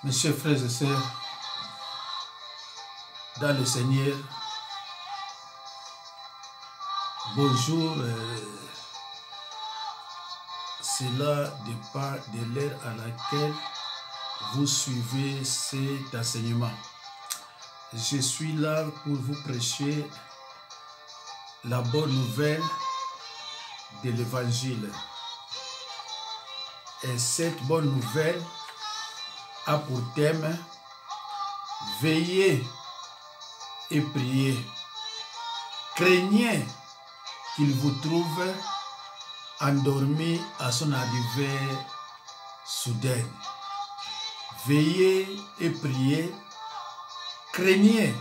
Mes chers frères et sœurs, dans le Seigneur, bonjour. Cela dépend de l'heure à laquelle vous suivez cet enseignement. Je suis là pour vous prêcher la bonne nouvelle de l'Évangile. Et cette bonne nouvelle a pour thème « Veillez et priez. Craignez qu'il vous trouve endormi à son arrivée soudaine. Veillez et priez. Craignez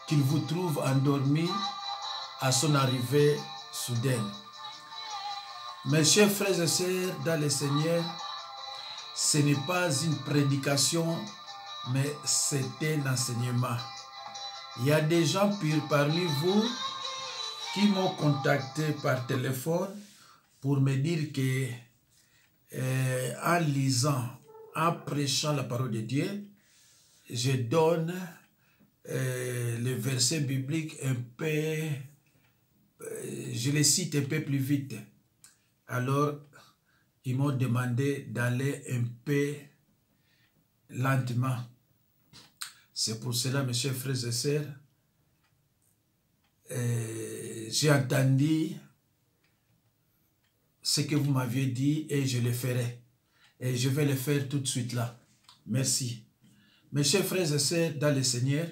qu'il vous trouve endormi à son arrivée soudaine. » Mes chers frères et sœurs dans le Seigneur, ce n'est pas une prédication, mais c'est un enseignement. Il y a des gens parmi vous qui m'ont contacté par téléphone pour me dire que en lisant, en prêchant la parole de Dieu, je donne les versets bibliques un peu, je les cite un peu plus vite. Alors, ils m'ont demandé d'aller un peu lentement. C'est pour cela, mes chers frères et sœurs, j'ai entendu ce que vous m'aviez dit et je le ferai. Et je vais le faire tout de suite là. Merci. Mes chers frères et sœurs dans le Seigneur,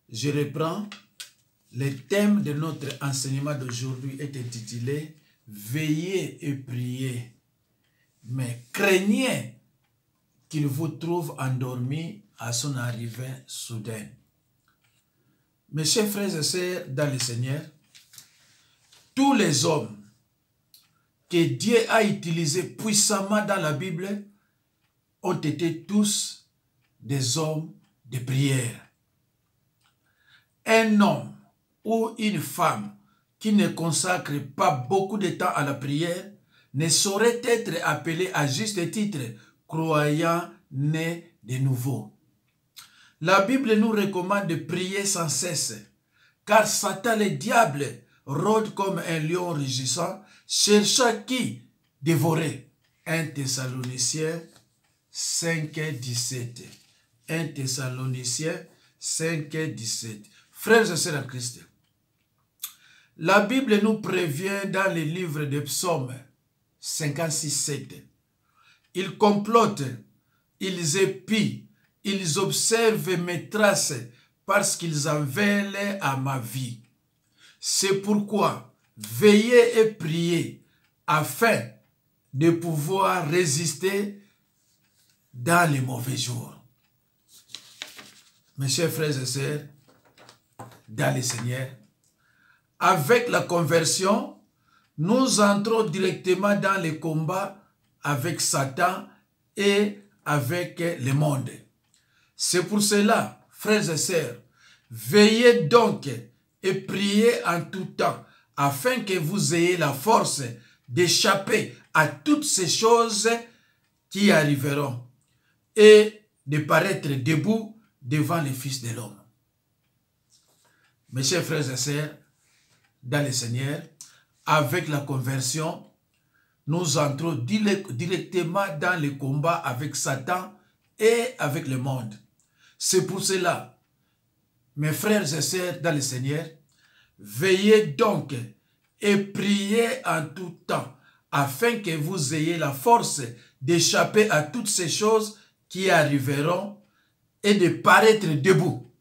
je reprends. Le thème de notre enseignement d'aujourd'hui est intitulé « Veillez et priez, mais craignez qu'il vous trouve endormi à son arrivée soudaine. » Mes chers frères et sœurs dans le Seigneur, tous les hommes que Dieu a utilisés puissamment dans la Bible ont été tous des hommes de prière. Un homme ou une femme qui ne consacre pas beaucoup de temps à la prière ne saurait être appelé à juste titre croyant né de nouveau. La Bible nous recommande de prier sans cesse, car Satan le diable rôde comme un lion rugissant, cherchant qui dévorer. 1 Thessaloniciens 5:17. 1 Thessaloniciens 5:17. Frères et sœurs en Christ, la Bible nous prévient dans le livre des Psaumes 56:7. Ils complotent, ils épient, ils observent mes traces parce qu'ils en veulent à ma vie. C'est pourquoi veillez et priez afin de pouvoir résister dans les mauvais jours. Mes chers frères et sœurs, dans le Seigneur, avec la conversion, nous entrons directement dans le combat avec Satan et avec le monde. C'est pour cela, frères et sœurs, veillez donc et priez en tout temps, afin que vous ayez la force d'échapper à toutes ces choses qui arriveront et de paraître debout devant le Fils de l'homme. Mes chers frères et sœurs, dans le Seigneur, avec la conversion, nous entrons directement dans le combat avec Satan et avec le monde. C'est pour cela, mes frères et sœurs dans le Seigneur, veillez donc et priez en tout temps, afin que vous ayez la force d'échapper à toutes ces choses qui arriveront et de paraître debout.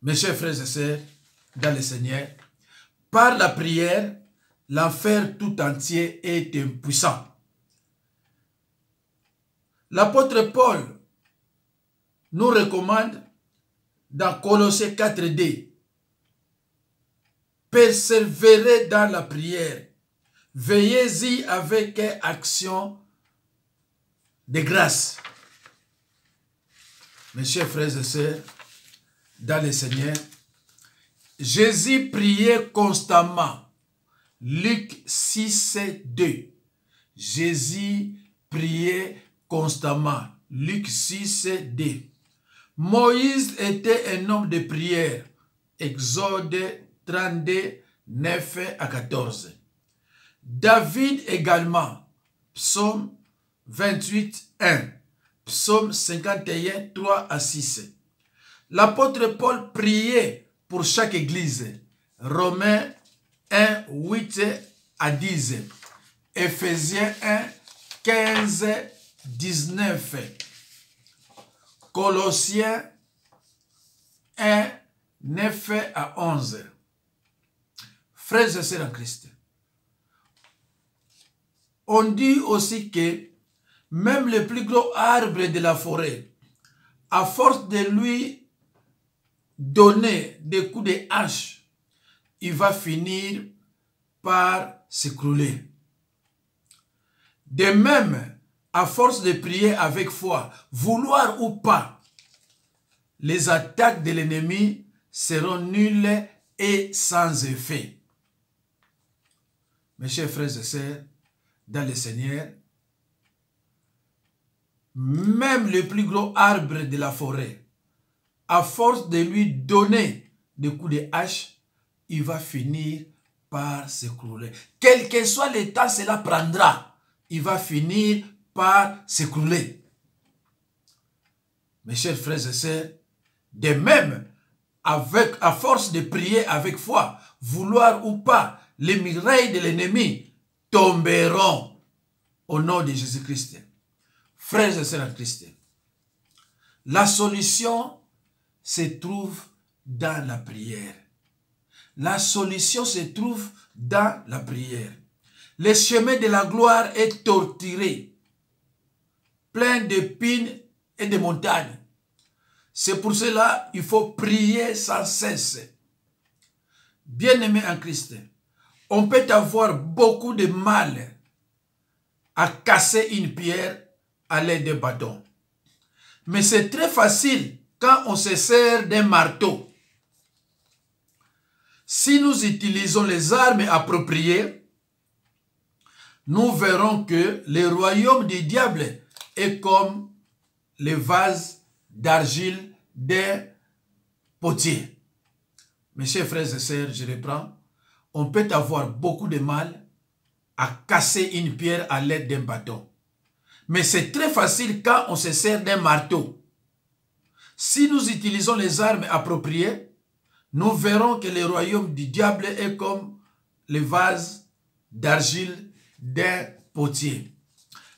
Mes chers frères et sœurs, dans le Seigneur, par la prière, l'enfer tout entier est impuissant. L'apôtre Paul nous recommande dans Colossiens 4:2, persévérez dans la prière, veillez-y avec action de grâce. Mes chers frères et sœurs, dans le Seigneur, Jésus priait constamment. Luc 6:2. Jésus priez constamment. Luc 6, D. Moïse était un homme de prière. Exode 32, 9 à 14. David également. Psaume 28, 1. Psaume 51, 3 à 6. L'apôtre Paul priait pour chaque église. Romains 1, 8 à 10. Éphésiens 1, 15, 19. Colossiens 1, 9 à 11. Frères et sœurs en Christ, on dit aussi que même le plus gros arbre de la forêt, à force de lui donner des coups de hache, il va finir par s'écrouler. De même, à force de prier avec foi, vouloir ou pas, les attaques de l'ennemi seront nulles et sans effet. Mes chers frères et sœurs, dans le Seigneur, même le plus gros arbre de la forêt, à force de lui donner des coups de hache, il va finir par s'écrouler. Quel que soit le temps cela prendra, il va finir par s'écrouler. Mes chers frères et sœurs, de même, à force de prier avec foi, vouloir ou pas, les murailles de l'ennemi tomberont au nom de Jésus-Christ. Frères et sœurs en Christ, la solution se trouve dans la prière. La solution se trouve dans la prière. Le chemin de la gloire est torturé, plein d'épines et de montagnes. C'est pour cela qu'il faut prier sans cesse. Bien-aimés en Christ, on peut avoir beaucoup de mal à casser une pierre à l'aide de bâton. Mais c'est très facile quand on se sert d'un marteau. Si nous utilisons les armes appropriées, nous verrons que le royaume du diable est comme le vase d'argile d'un potier. Mes chers frères et sœurs, je reprends. On peut avoir beaucoup de mal à casser une pierre à l'aide d'un bâton. Mais c'est très facile quand on se sert d'un marteau. Si nous utilisons les armes appropriées, nous verrons que le royaume du diable est comme le vase d'argile d'un potier.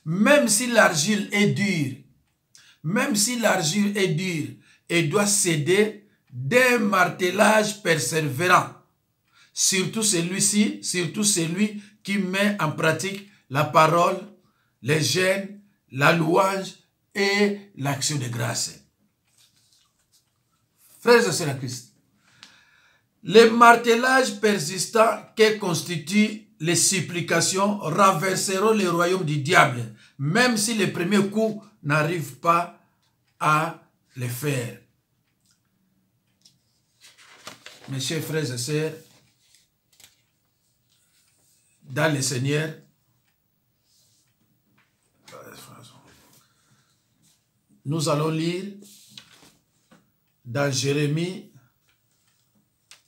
Même si l'argile est dure, elle doit céder d'un martelage persévérant. Surtout celui-ci, surtout celui qui met en pratique la parole, les jeûnes, la louange et l'action de grâce. Frères et sœurs en Christ, le martelage persistant que constituent les supplications renverseront le royaume du diable, même si les premiers coups n'arrivent pas à le faire. Mes chers frères et sœurs, dans le Seigneur, nous allons lire dans Jérémie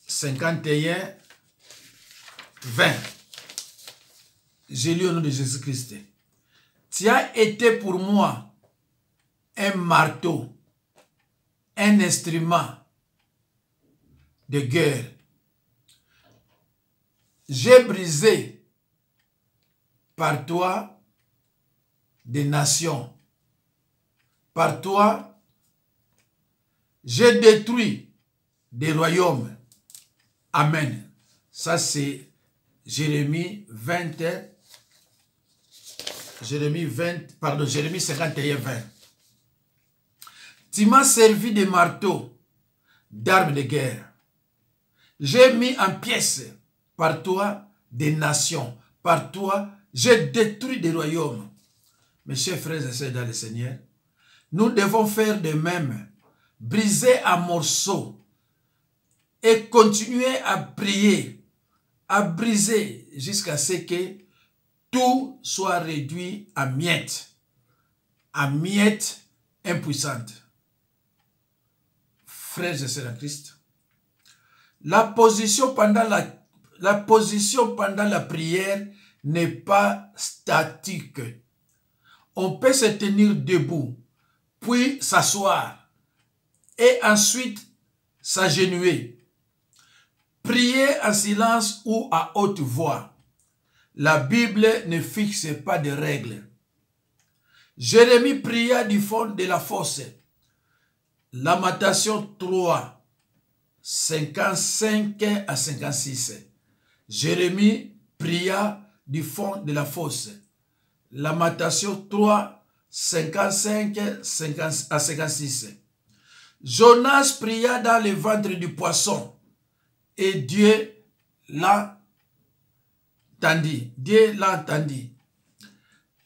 51, 20. J'ai lu au nom de Jésus-Christ. Tu as été pour moi un marteau, un instrument de guerre. J'ai brisé par toi des nations. Par toi, j'ai détruit des royaumes. Amen. Ça c'est Jérémie 51, 20. Tu m'as servi de marteau, d'armes de guerre. J'ai mis en pièces par toi des nations. Par toi, j'ai détruit des royaumes. Mes chers frères et sœurs dans le Seigneur, nous devons faire de même. Briser en morceaux et continuer à prier, à briser jusqu'à ce que tout soit réduit à miettes. à miettes impuissantes. Frères et sœurs en Christ, la position pendant la prière n'est pas statique. On peut se tenir debout, puis s'asseoir et ensuite s'agenouiller. Prier en silence ou à haute voix. La Bible ne fixe pas de règles. Jérémie pria du fond de la fosse. Lamentation 3, 55 à 56. Jérémie pria du fond de la fosse. Lamentation 3, 55 à 56. Jonas pria dans le ventre du poisson et Dieu l'entendit. Dieu l'entendit.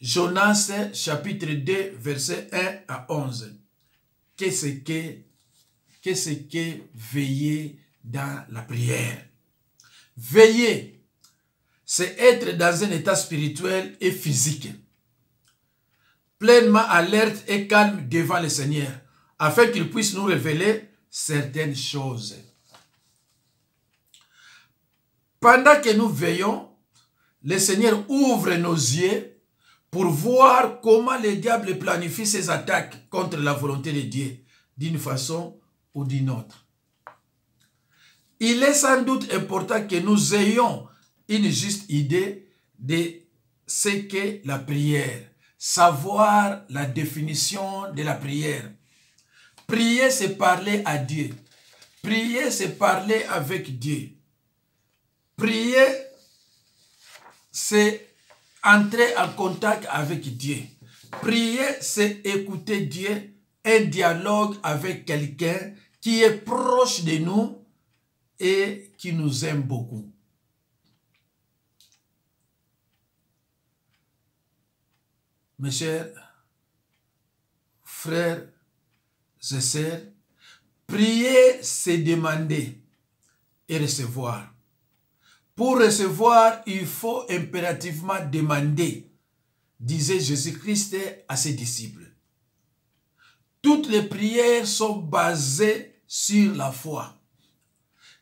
Jonas chapitre 2 verset 1 à 11. Qu'est-ce que veiller dans la prière? Veiller, c'est être dans un état spirituel et physique, pleinement alerte et calme devant le Seigneur, afin qu'il puisse nous révéler certaines choses. Pendant que nous veillons, le Seigneur ouvre nos yeux pour voir comment le diable planifie ses attaques contre la volonté de Dieu, d'une façon ou d'une autre. Il est sans doute important que nous ayons une juste idée de ce qu'est la prière, savoir la définition de la prière. Prier, c'est parler à Dieu. Prier, c'est parler avec Dieu. Prier, c'est entrer en contact avec Dieu. Prier, c'est écouter Dieu, un dialogue avec quelqu'un qui est proche de nous et qui nous aime beaucoup. Mes chers frères et sœurs, prier, c'est demander et recevoir. Pour recevoir, il faut impérativement demander, disait Jésus-Christ à ses disciples. Toutes les prières sont basées sur la foi.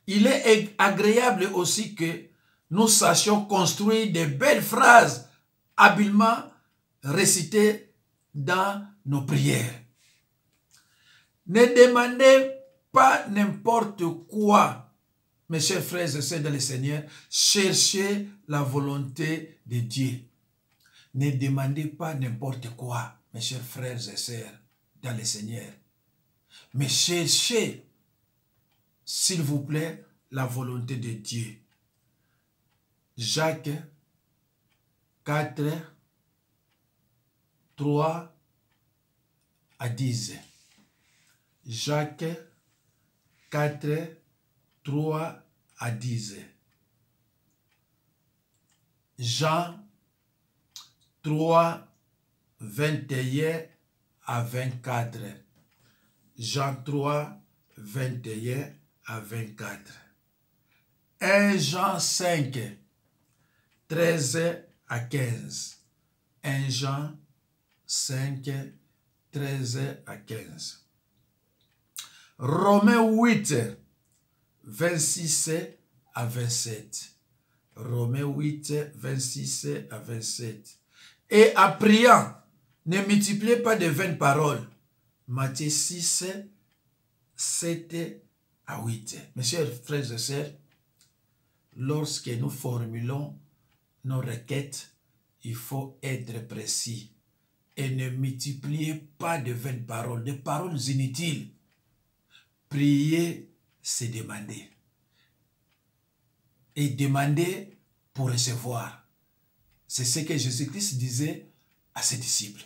Il est agréable aussi que nous sachions construire de belles phrases habilement récitées dans nos prières. Ne demandez pas n'importe quoi, mes chers frères et sœurs dans le Seigneur. Cherchez la volonté de Dieu. Ne demandez pas n'importe quoi, mes chers frères et sœurs dans le Seigneur. Mais cherchez, s'il vous plaît, la volonté de Dieu. Jacques 4, 3 à 10. Jacques 4, 3 à 10. Jean 3, 21 à 24. Jean 3, 21 à 24. 1 Jean 5, 13 à 15. 1 Jean 5, 13 à 15. Romains 8, 26 à 27. Romains 8, 26 à 27. Et en priant, ne multipliez pas de vaines paroles. Matthieu 6, 7 à 8. Mes chers frères et sœurs, lorsque nous formulons nos requêtes, il faut être précis. Et ne multipliez pas de vaines paroles, de paroles inutiles. Prier, c'est demander. Et demander pour recevoir. C'est ce que Jésus-Christ disait à ses disciples.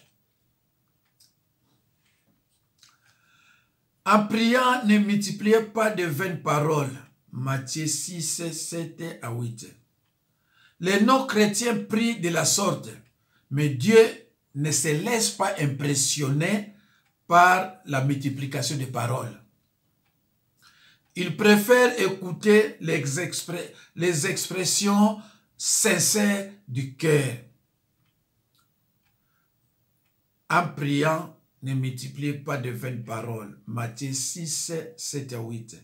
En priant, ne multipliez pas de vaines paroles. Matthieu 6, 7 à 8. Les non-chrétiens prient de la sorte, mais Dieu ne se laisse pas impressionner par la multiplication des paroles. Il préfère écouter les expressions sincères du cœur. En priant, ne multipliez pas de vaines paroles. Matthieu 6, 7 à 8.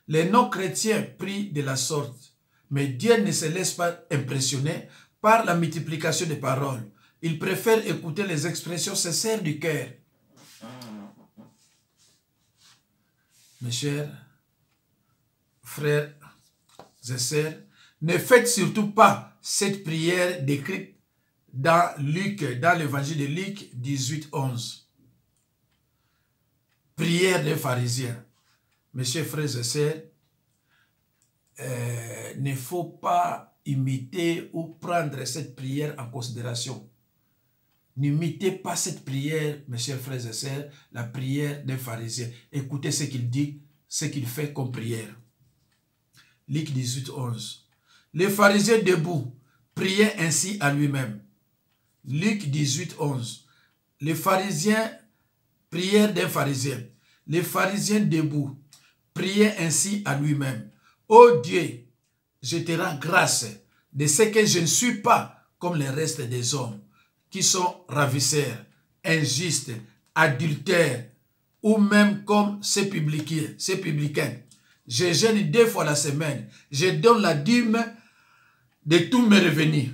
Les non-chrétiens prient de la sorte, mais Dieu ne se laisse pas impressionner par la multiplication des paroles. Il préfère écouter les expressions sincères du cœur. Mes chers frères et sœurs, ne faites surtout pas cette prière décrite dans l'évangile de Luc 18, 11. Prière des pharisiens. Mes chers frères et sœurs, ne faut pas imiter ou prendre cette prière en considération. N'imitez pas cette prière, mes chers frères et sœurs, la prière des pharisiens. Écoutez ce qu'il dit, ce qu'il fait comme prière. Luc 18, 11. Les pharisiens debout priaient ainsi à lui-même. Luc 18, 11. Les pharisiens, prière d'un pharisien. Les pharisiens debout priaient ainsi à lui-même. Ô Dieu, je te rends grâce de ce que je ne suis pas comme le reste des hommes qui sont ravisseurs, injustes, adultères, ou même comme ces publicains. Je jeûne 2 fois la semaine. Je donne la dîme de tous mes revenus.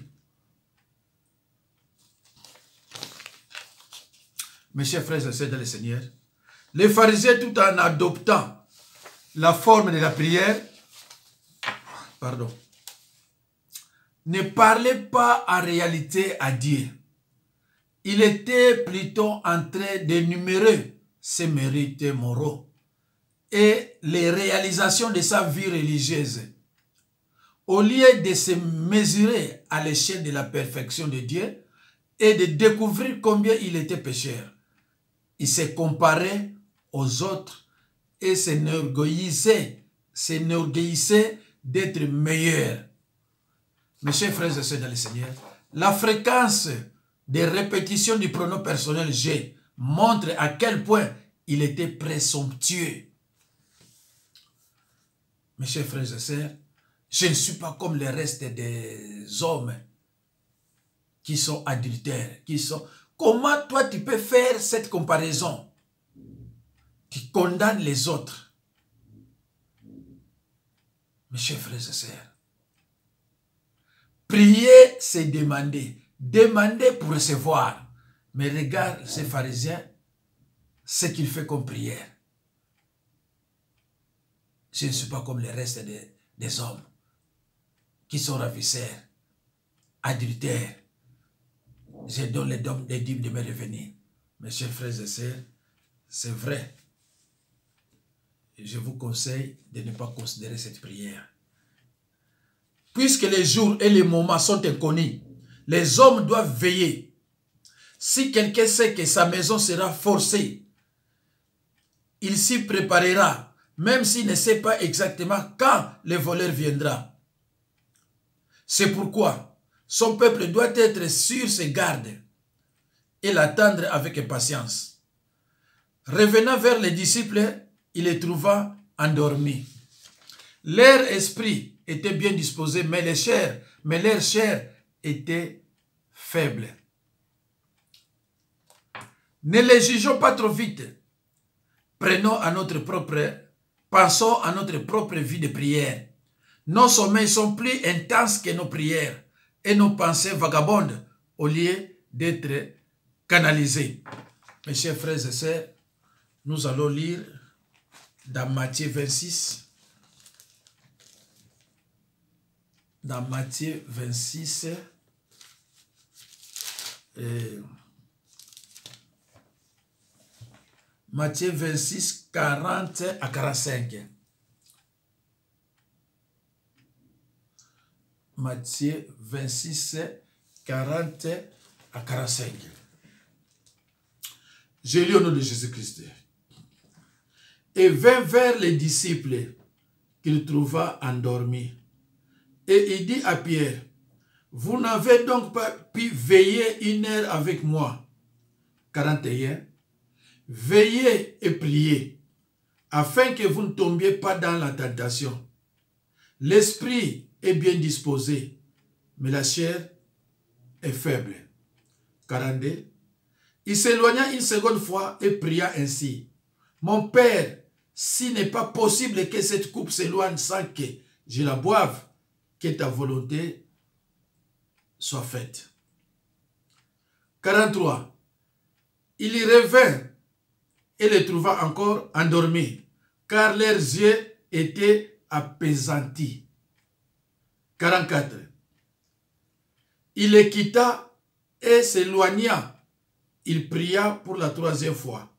Mes chers frères et sœurs dans le Seigneur, les pharisiens, tout en adoptant la forme de la prière, ne parlaient pas en réalité à Dieu. Il était plutôt en train d'énumérer ses mérites moraux et les réalisations de sa vie religieuse. Au lieu de se mesurer à l'échelle de la perfection de Dieu et de découvrir combien il était pécheur, il se comparait aux autres et s'enorgueillissait d'être meilleur. Mes chers frères et sœurs dans le Seigneur, la fréquence des répétitions du pronom personnel « j'ai » montre à quel point il était présomptueux. Mes chers frères et sœurs, je ne suis pas comme le reste des hommes qui sont adultères, Comment toi tu peux faire cette comparaison qui condamne les autres? Mes chers frères et sœurs, prier, c'est demander. Demander pour recevoir. Mais regarde ces pharisiens, ce qu'il fait comme prière. Je ne suis pas comme le reste des hommes qui sont ravisseurs, adultères. Je donne les dîmes de mes revenus. Mes chers frères et sœurs, c'est vrai. Je vous conseille de ne pas considérer cette prière. Puisque les jours et les moments sont inconnus, les hommes doivent veiller. Si quelqu'un sait que sa maison sera forcée, il s'y préparera, même s'il ne sait pas exactement quand le voleur viendra. C'est pourquoi son peuple doit être sur ses gardes et l'attendre avec impatience. Revenant vers les disciples, il les trouva endormis. Leur esprit était bien disposé, mais leur chair était faible. Ne les jugeons pas trop vite. Pensons à notre propre vie de prière. Nos sommeils sont plus intenses que nos prières et nos pensées vagabondent au lieu d'être canalisées. Mes chers frères et sœurs, nous allons lire dans Matthieu 26. Dans Matthieu 26, Matthieu 26, 40 à 45. Matthieu 26, 40 à 45. Je lis au nom de Jésus-Christ. Et vint vers les disciples qu'il trouva endormis. Et il dit à Pierre, vous n'avez donc pas pu veiller 1 heure avec moi. 41. Veillez et priez, afin que vous ne tombiez pas dans la tentation. L'esprit est bien disposé, mais la chair est faible. 42. Il s'éloigna une seconde fois et pria ainsi. Mon Père, s'il n'est pas possible que cette coupe s'éloigne sans que je la boive, que ta volonté soit faite. 43. Il y revint et les trouva encore endormis, car leurs yeux étaient appesantis. 44. Il les quitta et s'éloigna. Il pria pour la troisième fois,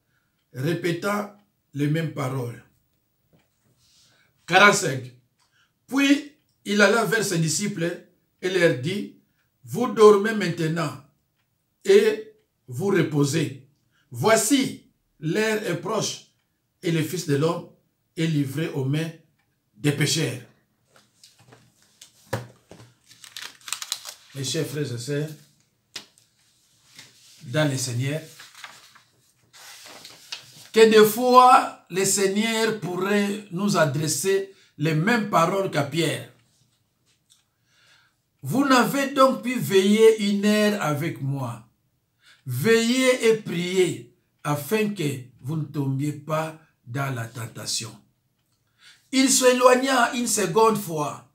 répétant les mêmes paroles. 45. Puis il alla vers ses disciples et leur dit, vous dormez maintenant et vous reposez. Voici, l'heure est proche et le Fils de l'homme est livré aux mains des pécheurs. Mes chers frères et sœurs, dans le Seigneur, que des fois le Seigneur pourrait nous adresser les mêmes paroles qu'à Pierre. Vous n'avez donc pu veiller une heure avec moi. Veillez et priez afin que vous ne tombiez pas dans la tentation. Il s'éloigna une seconde fois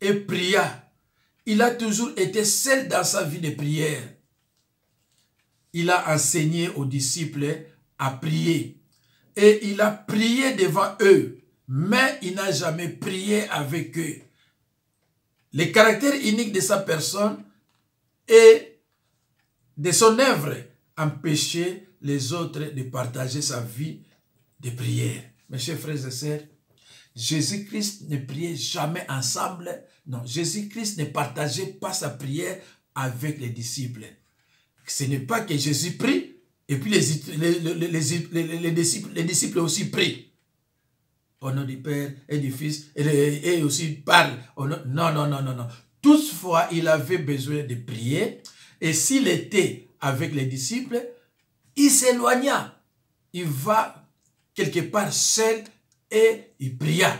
et pria. Il a toujours été seul dans sa vie de prière. Il a enseigné aux disciples à prier. Et il a prié devant eux, mais il n'a jamais prié avec eux. Le caractère unique de sa personne et de son œuvre empêchait les autres de partager sa vie de prière. Mes chers frères et sœurs, Jésus-Christ ne priait jamais ensemble. Non, Jésus-Christ ne partageait pas sa prière avec les disciples. Ce n'est pas que Jésus prie et puis les disciples aussi prient. Au nom du Père et du Fils, et aussi parlent. Non. Toutefois, il avait besoin de prier. Et s'il était avec les disciples, il s'éloigna. Il va quelque part seul et il pria.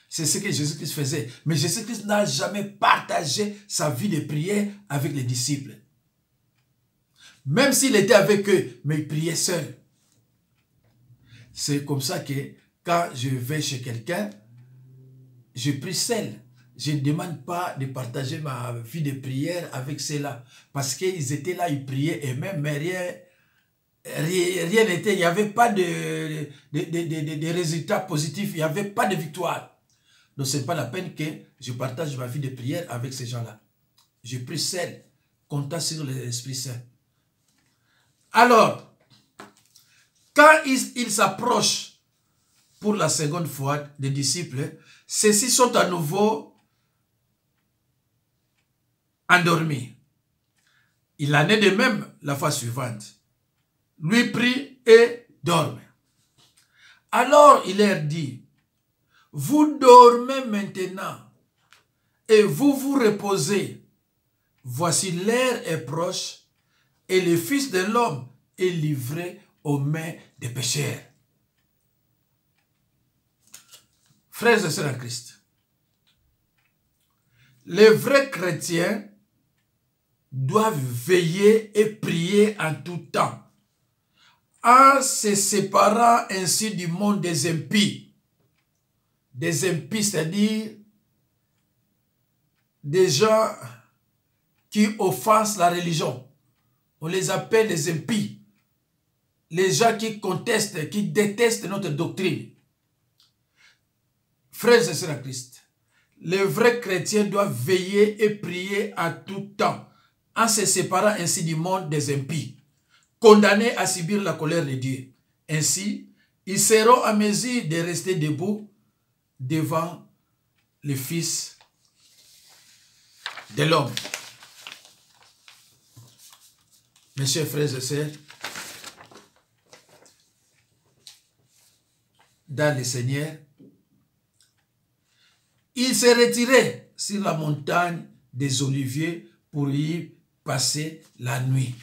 C'est ce que Jésus-Christ faisait. Mais Jésus-Christ n'a jamais partagé sa vie de prière avec les disciples. Même s'il était avec eux, mais il priait seul. C'est comme ça que quand je vais chez quelqu'un, je prie seul. Je ne demande pas de partager ma vie de prière avec ceux-là. Parce qu'ils étaient là, ils priaient et même mais rien n'était. Il n'y avait pas de résultats positifs. Il n'y avait pas de victoire. Donc ce n'est pas la peine que je partage ma vie de prière avec ces gens-là. Je prie seul, comptant sur l'Esprit Saint. Alors, quand il s'approche pour la seconde fois des disciples, ceux-ci sont à nouveau endormis. Il en est de même la fois suivante. Lui prie et dorme. Alors il leur dit, vous dormez maintenant et vous vous reposez. Voici l'heure est proche et le Fils de l'homme est livré aux mains des pécheurs. Frères et sœurs en Christ, les vrais chrétiens doivent veiller et prier en tout temps, en se séparant ainsi du monde des impies. Des impies, c'est-à-dire des gens qui offensent la religion. On les appelle les impies. Les gens qui contestent, qui détestent notre doctrine. Frères et sœurs en Christ, les vrais chrétiens doivent veiller et prier en tout temps, en se séparant ainsi du monde des impies, condamnés à subir la colère de Dieu. Ainsi, ils seront en mesure de rester debout devant le Fils de l'homme. Mes chers frères et sœurs, dans le Seigneur, il s'est retiré sur la montagne des Oliviers pour y passer la nuit.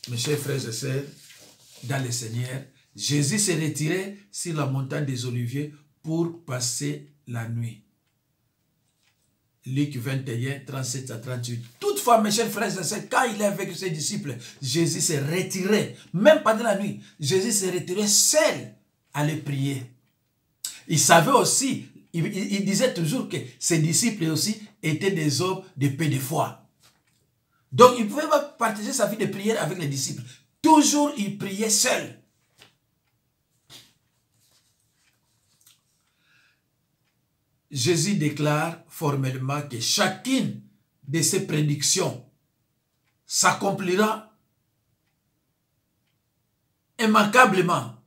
Mes chers frères et sœurs, dans le Seigneur, Jésus s'est retiré sur la montagne des Oliviers pour passer la nuit. Luc 21, 37 à 38. Toutefois, mes chers frères et sœurs, quand il est avec ses disciples, Jésus s'est retiré, même pendant la nuit, Jésus s'est retiré seul à aller prier. Il savait aussi, il disait toujours que ses disciples aussi étaient des hommes de paix de foi. Donc, il ne pouvait pas partager sa vie de prière avec les disciples. Toujours, il priait seul. Jésus déclare formellement que chacune de ses prédictions s'accomplira immanquablement.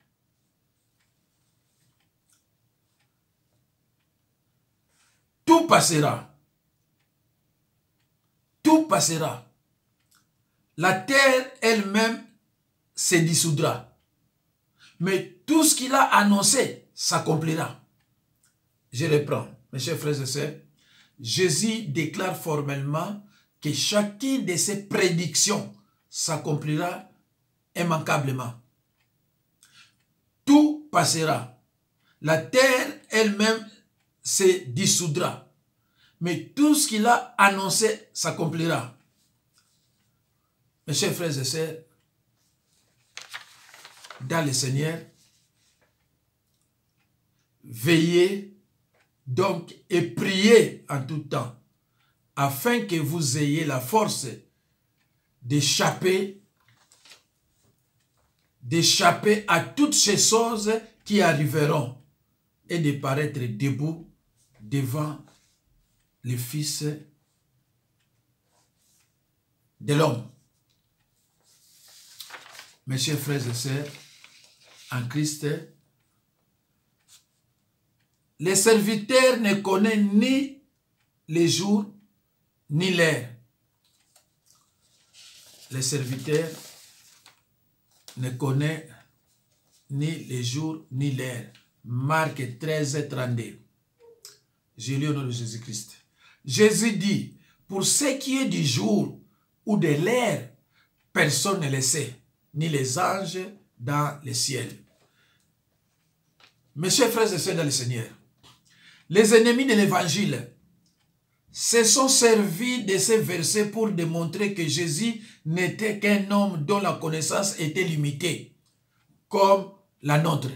Tout passera. Tout passera. La terre elle-même se dissoudra. Mais tout ce qu'il a annoncé s'accomplira. Je reprends, mes chers frères et sœurs. Jésus déclare formellement que chacune de ses prédictions s'accomplira immanquablement. Tout passera. La terre elle-même se dissoudra. Mais tout ce qu'il a annoncé s'accomplira. Mes chers frères et sœurs, dans le Seigneur, veillez donc et priez en tout temps, afin que vous ayez la force d'échapper à toutes ces choses qui arriveront et de paraître debout devant le Fils de l'homme. Mes chers frères et sœurs, en Christ, les serviteurs ne connaissent ni les jours ni l'heure. Les serviteurs ne connaissent ni les jours ni l'heure. Marc 13, 32. Je lis au nom de Jésus-Christ. Jésus dit, pour ce qui est du jour ou de l'heure, personne ne le sait, ni les anges dans le ciel. Mes chers frères et sœurs dans le Seigneur, les ennemis de l'évangile se sont servis de ces versets pour démontrer que Jésus n'était qu'un homme dont la connaissance était limitée, comme la nôtre.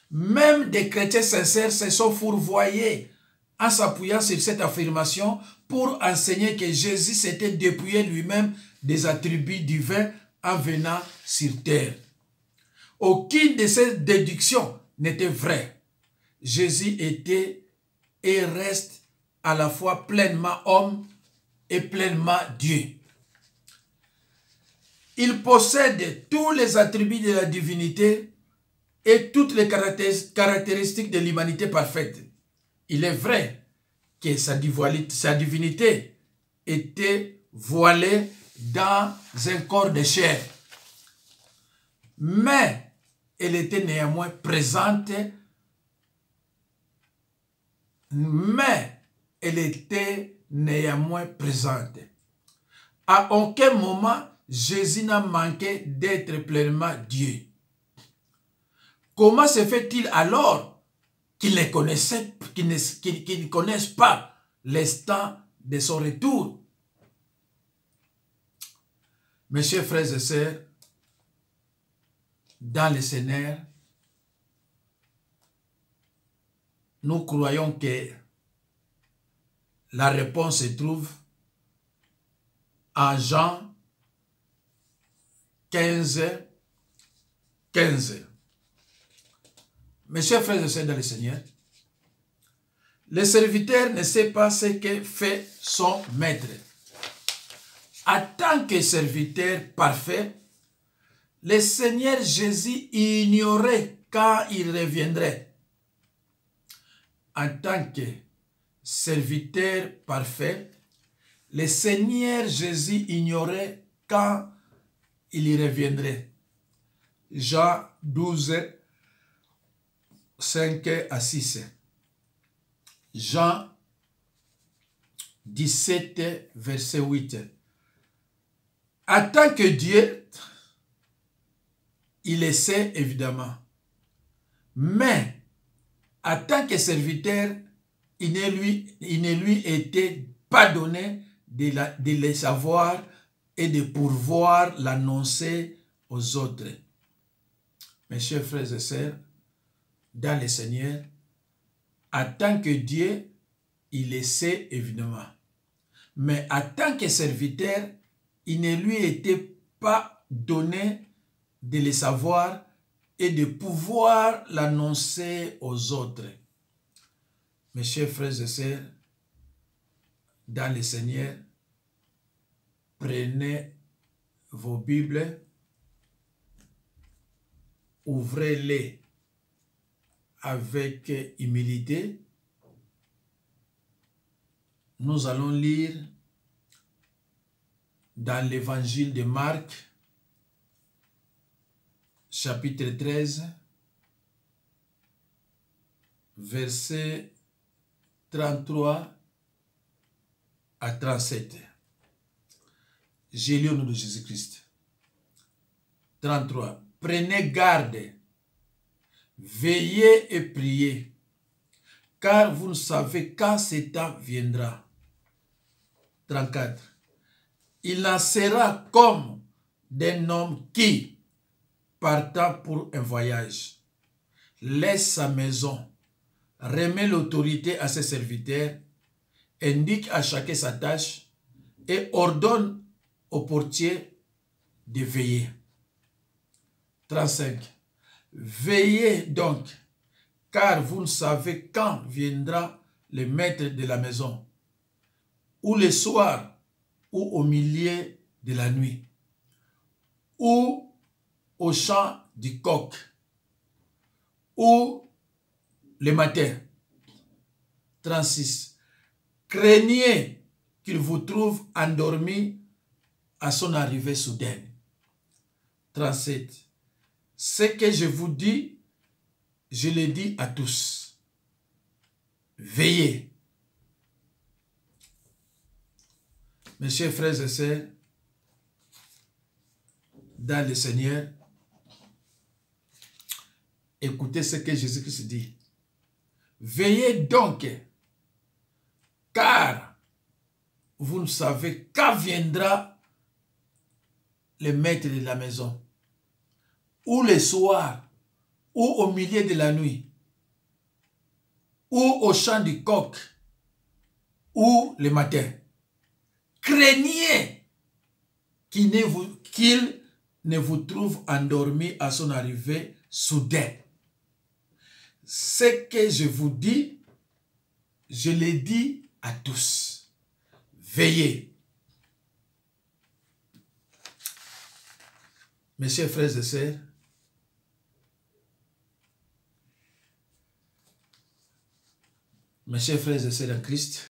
Même des chrétiens sincères se sont fourvoyés en s'appuyant sur cette affirmation pour enseigner que Jésus s'était dépouillé lui-même des attributs divins en venant sur terre. Aucune de ces déductions n'était vraie. Jésus était et reste à la fois pleinement homme et pleinement Dieu. Il possède tous les attributs de la divinité et toutes les caractéristiques de l'humanité parfaite. Il est vrai que sa divinité était voilée dans un corps de chair, mais elle était néanmoins présente. À aucun moment, Jésus n'a manqué d'être pleinement Dieu. Comment se fait-il alors qu'il ne connaisse pas l'instant de son retour? Mes chers frères et sœurs, dans le Seigneur, nous croyons que la réponse se trouve en Jean 15, 15. Mes chers frères et sœurs dans le Seigneur, le serviteur ne sait pas ce que fait son maître. En tant que serviteur parfait, le Seigneur Jésus ignorait quand il reviendrait. En tant que serviteur parfait, le Seigneur Jésus ignorait quand il y reviendrait. Jean 12, 5 à 6. Jean 17, verset 8. En tant que Dieu, il le sait évidemment. Mais en tant que serviteur, il ne lui était pas donné de les savoir et de pouvoir l'annoncer aux autres. Mes chers frères et sœurs, dans le Seigneur, en tant que Dieu, il le sait évidemment. Mais en tant que serviteur, il ne lui était pas donné de le savoir et de pouvoir l'annoncer aux autres. Mes chers frères et sœurs, dans le Seigneur, prenez vos Bibles, ouvrez-les avec humilité. Nous allons lire dans l'évangile de Marc, chapitre 13, versets 33 à 37. J'ai lu au nom de Jésus-Christ. 33. Prenez garde, veillez et priez, car vous ne savez quand ce temps viendra. 34. Il en sera comme d'un homme qui, partant pour un voyage, laisse sa maison, remet l'autorité à ses serviteurs, indique à chacun sa tâche et ordonne au portier de veiller. 35. Veillez donc, car vous ne savez quand viendra le maître de la maison, ou le soir, ou au milieu de la nuit, ou au chant du coq, ou le matin. 36. Craignez qu'il vous trouve endormi à son arrivée soudaine. 37. Ce que je vous dis, je le dis à tous. Veillez. Mes chers frères et sœurs, dans le Seigneur, écoutez ce que Jésus-Christ dit. Veillez donc, car vous ne savez quand viendra le maître de la maison, ou le soir, ou au milieu de la nuit, ou au chant du coq, ou le matin. Craignez qu'il ne vous trouve endormi à son arrivée soudaine. Ce que je vous dis, je le dis à tous. Veillez. Mes chers frères et sœurs, mes chers frères et sœurs en Christ,